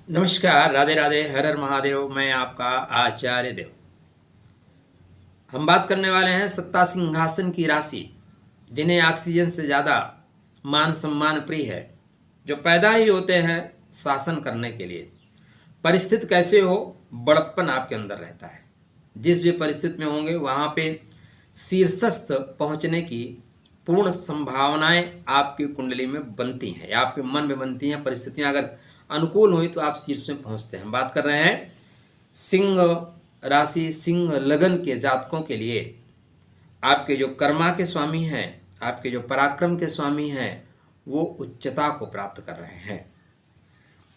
नमस्कार, राधे राधे, हर हर महादेव। मैं आपका आचार्य देव। हम बात करने वाले हैं सत्ता सिंहासन की राशि, जिन्हें ऑक्सीजन से ज़्यादा मान सम्मान प्रिय है, जो पैदा ही होते हैं शासन करने के लिए। परिस्थिति कैसे हो, बड़प्पन आपके अंदर रहता है। जिस भी परिस्थिति में होंगे वहाँ पे शीर्षस्थ पहुँचने की पूर्ण संभावनाएं आपकी कुंडली में बनती हैं या आपके मन में बनती हैं। परिस्थितियां अगर अनुकूल हुई तो आप शीर्ष में पहुंचते हैं। बात कर रहे हैं सिंह राशि, सिंह लगन के जातकों के लिए। आपके जो कर्मा के स्वामी हैं, आपके जो पराक्रम के स्वामी हैं, वो उच्चता को प्राप्त कर रहे हैं।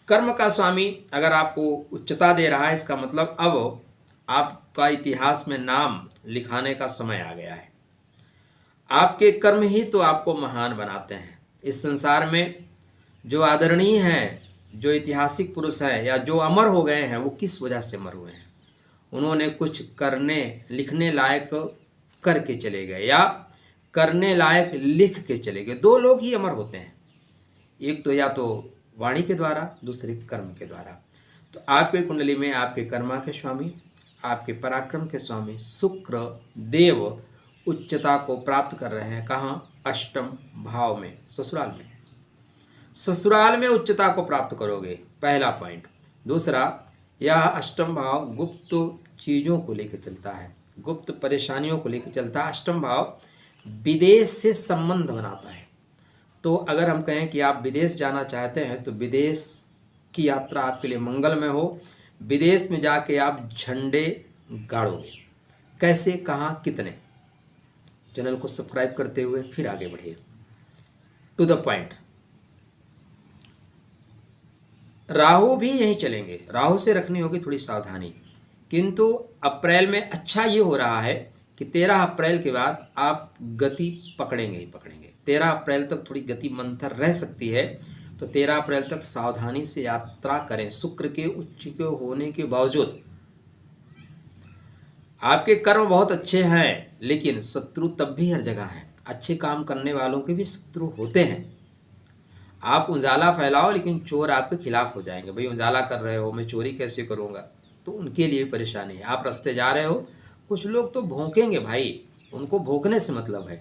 कर्म का स्वामी अगर आपको उच्चता दे रहा है, इसका मतलब अब आपका इतिहास में नाम लिखाने का समय आ गया है। आपके कर्म ही तो आपको महान बनाते हैं। इस संसार में जो आदरणीय हैं, जो ऐतिहासिक पुरुष हैं या जो अमर हो गए हैं, वो किस वजह से अमर हुए हैं? उन्होंने कुछ करने लिखने लायक करके चले गए या करने लायक लिख के चले गए। दो लोग ही अमर होते हैं, एक तो या तो वाणी के द्वारा, दूसरे कर्म के द्वारा। तो आपके कुंडली में आपके कर्मा के स्वामी, आपके पराक्रम के स्वामी शुक्र देव उच्चता को प्राप्त कर रहे हैं। कहाँ? अष्टम भाव में, ससुराल में। ससुराल में उच्चता को प्राप्त करोगे, पहला पॉइंट। दूसरा, यह अष्टम भाव गुप्त चीज़ों को लेकर चलता है, गुप्त परेशानियों को लेकर चलता है। अष्टम भाव विदेश से संबंध बनाता है। तो अगर हम कहें कि आप विदेश जाना चाहते हैं तो विदेश की यात्रा आपके लिए मंगलमय हो। विदेश में जाके आप झंडे गाड़ोगे। कैसे, कहाँ, कितने? चैनल को सब्सक्राइब करते हुए फिर आगे बढ़िए। To the point. राहु भी यहीं चलेंगे। राहु से रखनी होगी थोड़ी सावधानी, किंतु अप्रैल में अच्छा ये हो रहा है कि 13 अप्रैल के बाद आप गति पकड़ेंगे ही पकड़ेंगे। 13 अप्रैल तक थोड़ी गति मंथर रह सकती है, तो 13 अप्रैल तक सावधानी से यात्रा करें। शुक्र के उच्च के होने के बावजूद आपके कर्म बहुत अच्छे हैं, लेकिन शत्रु तब भी हर जगह हैं। अच्छे काम करने वालों के भी शत्रु होते हैं। आप उजाला फैलाओ लेकिन चोर आपके खिलाफ हो जाएंगे। भाई उजाला कर रहे हो, मैं चोरी कैसे करूँगा? तो उनके लिए परेशानी है। आप रास्ते जा रहे हो, कुछ लोग तो भौंकेंगे भाई, उनको भौंकने से मतलब है,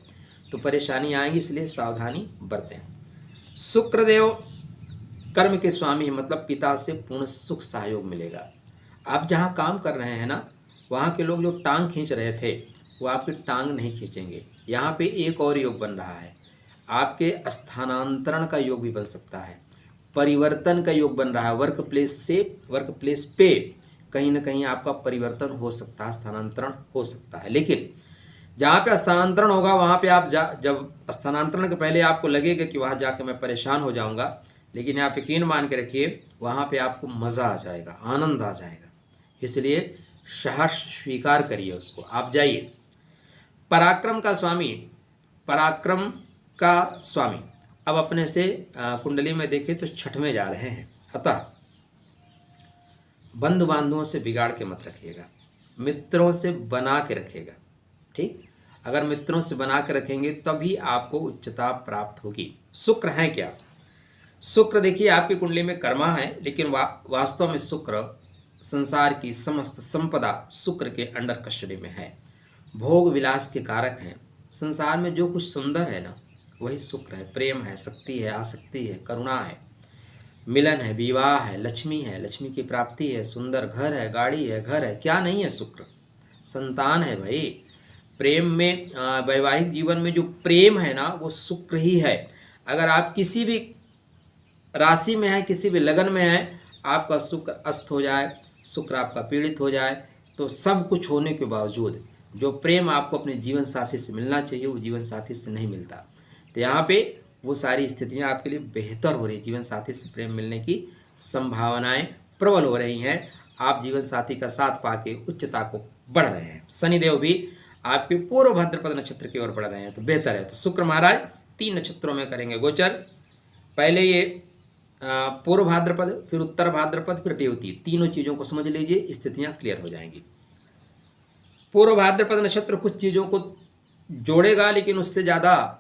तो परेशानी आएगी, इसलिए सावधानी बरतें। शुक्रदेव कर्म के स्वामी है, मतलब पिता से पूर्ण सुख सहयोग मिलेगा। आप जहाँ काम कर रहे हैं ना, वहाँ के लोग जो टांग खींच रहे थे वो आपकी टांग नहीं खींचेंगे। यहाँ पे एक और योग बन रहा है, आपके स्थानांतरण का योग भी बन सकता है, परिवर्तन का योग बन रहा है। वर्क प्लेस से वर्क प्लेस पे कहीं ना कहीं आपका परिवर्तन हो सकता है, स्थानांतरण हो सकता है। लेकिन जहाँ पे स्थानांतरण होगा वहाँ पे आप जब स्थानांतरण के पहले आपको लगेगा कि वहाँ जाके मैं परेशान हो जाऊँगा, लेकिन आप यकीन मान के रखिए वहाँ पे आपको मज़ा आ जाएगा, आनंद आ जाएगा। इसलिए साहस स्वीकार करिए उसको, आप जाइए। पराक्रम का स्वामी, पराक्रम का स्वामी अब अपने से कुंडली में देखें तो छठवें जा रहे हैं। अतः बंधु बांधवों से बिगाड़ के मत रखिएगा, मित्रों से बना के रखिएगा। ठीक, अगर मित्रों से बना के रखेंगे तभी आपको उच्चता प्राप्त होगी। शुक्र है क्या? शुक्र देखिए आपकी कुंडली में कर्मा है, लेकिन वास्तव में शुक्र संसार की समस्त संपदा शुक्र के अंडर कस्टडी में है। भोग विलास के कारक हैं। संसार में जो कुछ सुंदर है ना, वही शुक्र है। प्रेम है, शक्ति है, आसक्ति है, करुणा है, मिलन है, विवाह है, लक्ष्मी है, लक्ष्मी की प्राप्ति है, सुंदर घर है, गाड़ी है, घर है, क्या नहीं है? शुक्र संतान है भाई। प्रेम में वैवाहिक जीवन में जो प्रेम है ना, वो शुक्र ही है। अगर आप किसी भी राशि में है, किसी भी लगन में है, आपका शुक्र अस्त हो जाए, शुक्र आपका पीड़ित हो जाए, तो सब कुछ होने के बावजूद जो प्रेम आपको अपने जीवन साथी से मिलना चाहिए वो जीवन साथी से नहीं मिलता। तो यहाँ पे वो सारी स्थितियाँ आपके लिए बेहतर हो रही है। जीवन साथी से प्रेम मिलने की संभावनाएं प्रबल हो रही हैं। आप जीवन साथी का साथ पाके उच्चता को बढ़ रहे हैं। शनिदेव भी आपके पूर्व भाद्रपद नक्षत्र की ओर बढ़ रहे हैं, तो बेहतर है। तो शुक्र महाराज 3 नक्षत्रों में करेंगे गोचर। पहले ये पूर्व भाद्रपद, फिर उत्तर भाद्रपद, फिर रेवती, तीनों चीज़ों को समझ लीजिए, स्थितियाँ क्लियर हो जाएंगी। पूर्व भाद्रपद नक्षत्र कुछ चीज़ों को जोड़ेगा, लेकिन उससे ज़्यादा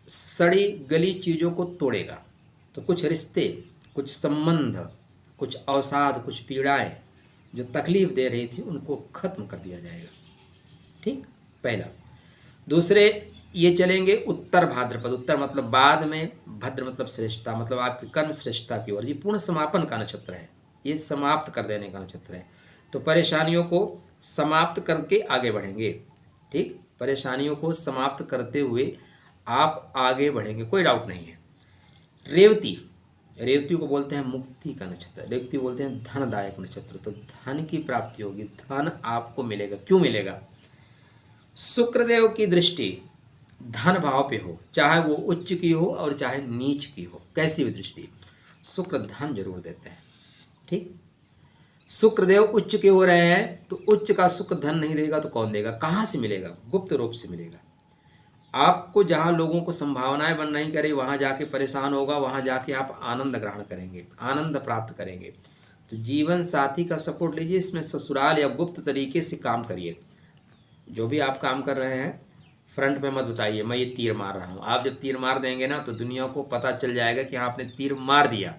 सड़ी गली चीज़ों को तोड़ेगा। तो कुछ रिश्ते, कुछ संबंध, कुछ अवसाद, कुछ पीड़ाएं जो तकलीफ दे रही थी उनको खत्म कर दिया जाएगा। ठीक, पहला। दूसरे, ये चलेंगे उत्तर भाद्रपद। उत्तर मतलब बाद में, भद्र मतलब श्रेष्ठता, मतलब आपके कर्म श्रेष्ठता की ओर। ये पूर्ण समापन का नक्षत्र है, ये समाप्त कर देने का नक्षत्र है। तो परेशानियों को समाप्त करके आगे बढ़ेंगे। ठीक, परेशानियों को समाप्त करते हुए आप आगे बढ़ेंगे, कोई डाउट नहीं है। रेवती, रेवती को बोलते हैं मुक्ति का नक्षत्र, रेवती बोलते हैं धनदायक नक्षत्र। तो धन की प्राप्ति होगी, धन आपको मिलेगा। क्यों मिलेगा? शुक्रदेव की दृष्टि धन भाव पे हो, चाहे वो उच्च की हो और चाहे नीच की हो, कैसी भी दृष्टि, शुक्र धन जरूर देते हैं। ठीक, शुक्रदेव उच्च के हो रहे हैं तो उच्च का शुक्र धन नहीं देगा तो कौन देगा? कहाँ से मिलेगा? गुप्त रूप से मिलेगा। आपको जहाँ लोगों को संभावनाएं बन नहीं करें वहाँ जाके परेशान होगा, वहाँ जाके आप आनंद ग्रहण करेंगे, आनंद प्राप्त करेंगे। तो जीवन साथी का सपोर्ट लीजिए, इसमें ससुराल या गुप्त तरीके से काम करिए। जो भी आप काम कर रहे हैं फ्रंट में मत बताइए मैं ये तीर मार रहा हूँ। आप जब तीर मार देंगे ना तो दुनिया को पता चल जाएगा कि आपने तीर मार दिया।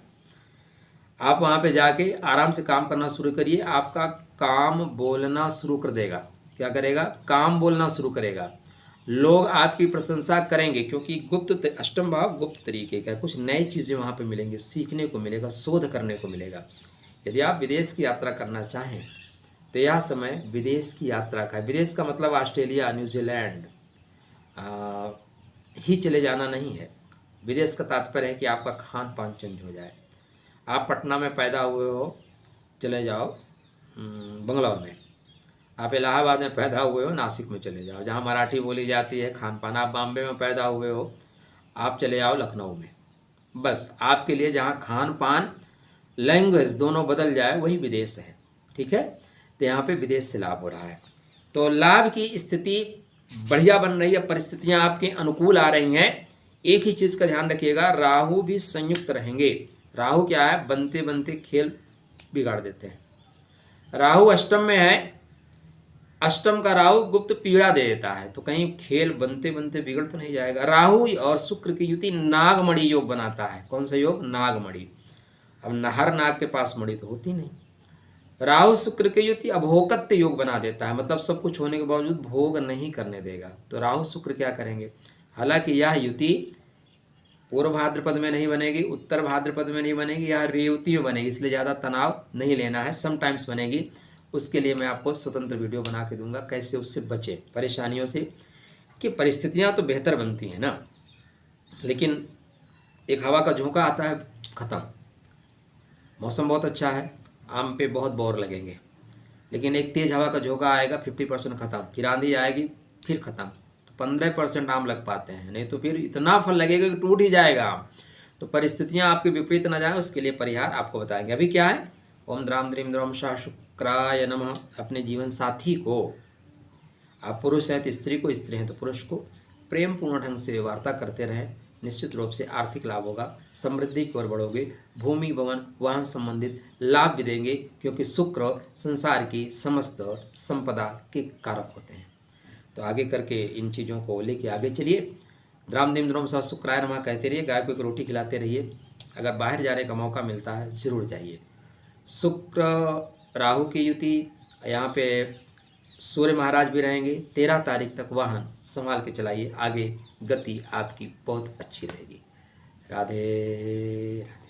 आप वहाँ पे जाके आराम से काम करना शुरू करिए, आपका काम बोलना शुरू कर देगा। क्या करेगा? काम बोलना शुरू करेगा। लोग आपकी प्रशंसा करेंगे क्योंकि गुप्त, अष्टम भाव गुप्त तरीके का, कुछ नई चीज़ें वहाँ पे मिलेंगी, सीखने को मिलेगा, शोध करने को मिलेगा। यदि आप विदेश की यात्रा करना चाहें तो यह समय विदेश की यात्रा का है। विदेश का मतलब ऑस्ट्रेलिया, न्यूजीलैंड ही चले जाना नहीं है। विदेश का तात्पर्य है कि आपका खान पान चेंज हो जाए। आप पटना में पैदा हुए हो, चले जाओ बंगलौर में। आप इलाहाबाद में पैदा हुए हो, नासिक में चले जाओ जहाँ मराठी बोली जाती है, खान पान। आप बॉम्बे में पैदा हुए हो, आप चले जाओ लखनऊ में। बस आपके लिए जहाँ खान पान, लैंग्वेज दोनों बदल जाए वही विदेश है। ठीक है, तो यहाँ पे विदेश से लाभ हो रहा है। तो लाभ की स्थिति बढ़िया बन रही है, परिस्थितियाँ आपके अनुकूल आ रही हैं। एक ही चीज़ का ध्यान रखिएगा, राहु भी संयुक्त रहेंगे। राहु क्या है? बनते बनते खेल बिगाड़ देते हैं। राहु अष्टम में है, अष्टम का राहु गुप्त पीड़ा दे देता है, तो कहीं खेल बनते बनते बिगड़ तो नहीं जाएगा। राहु और शुक्र की युति नागमणि योग बनाता है। कौन सा योग? नागमणि। अब हर नाग के पास मणि तो होती नहीं। राहु शुक्र की युति अभोगत्य योग बना देता है, मतलब सब कुछ होने के बावजूद भोग नहीं करने देगा। तो राहु शुक्र क्या करेंगे? हालांकि यह युति पूर्व भाद्रपद में नहीं बनेगी, उत्तर भाद्रपद में नहीं बनेगी, यह रेवती में बनेगी, इसलिए ज़्यादा तनाव नहीं लेना है। समटाइम्स बनेगी, उसके लिए मैं आपको स्वतंत्र वीडियो बना के दूंगा कैसे उससे बचे परेशानियों से। कि परिस्थितियाँ तो बेहतर बनती हैं ना, लेकिन एक हवा का झोंका आता है, ख़त्म। मौसम बहुत अच्छा है, आम पे बहुत बोर लगेंगे, लेकिन एक तेज़ हवा का झोंका आएगा, 50% ख़त्म। फिर आंधी आएगी, फिर ख़त्म। तो 15% आम लग पाते हैं, नहीं तो फिर इतना फल लगेगा कि टूट ही जाएगा आम। तो परिस्थितियाँ आपके विपरीत न जाए, उसके लिए परिहार आपको बताएंगे। अभी क्या है? ओम द्राम द्रीम द्रम शाह शुक्राय नमः। अपने जीवन साथी को, आप पुरुष हैं तो स्त्री को, स्त्री हैं तो पुरुष को प्रेम पूर्ण ढंग से वार्ता करते रहें। निश्चित रूप से आर्थिक लाभ होगा, समृद्धि की ओर बढ़ोगे। भूमि, भवन, वाहन संबंधित लाभ भी देंगे क्योंकि शुक्र संसार की समस्त संपदा के कारक होते हैं। तो आगे करके इन चीज़ों को लेके आगे चलिए। द्राम दीम द्रोम सा शुक्राय नमः कहते रहिए, गाय को एक रोटी खिलाते रहिए। अगर बाहर जाने का मौका मिलता है ज़रूर जाइए। शुक्र राहु की युति, यहाँ पे सूर्य महाराज भी रहेंगे। 13 तारीख तक वाहन संभाल के चलाइए, आगे गति आपकी बहुत अच्छी रहेगी। राधे राधे।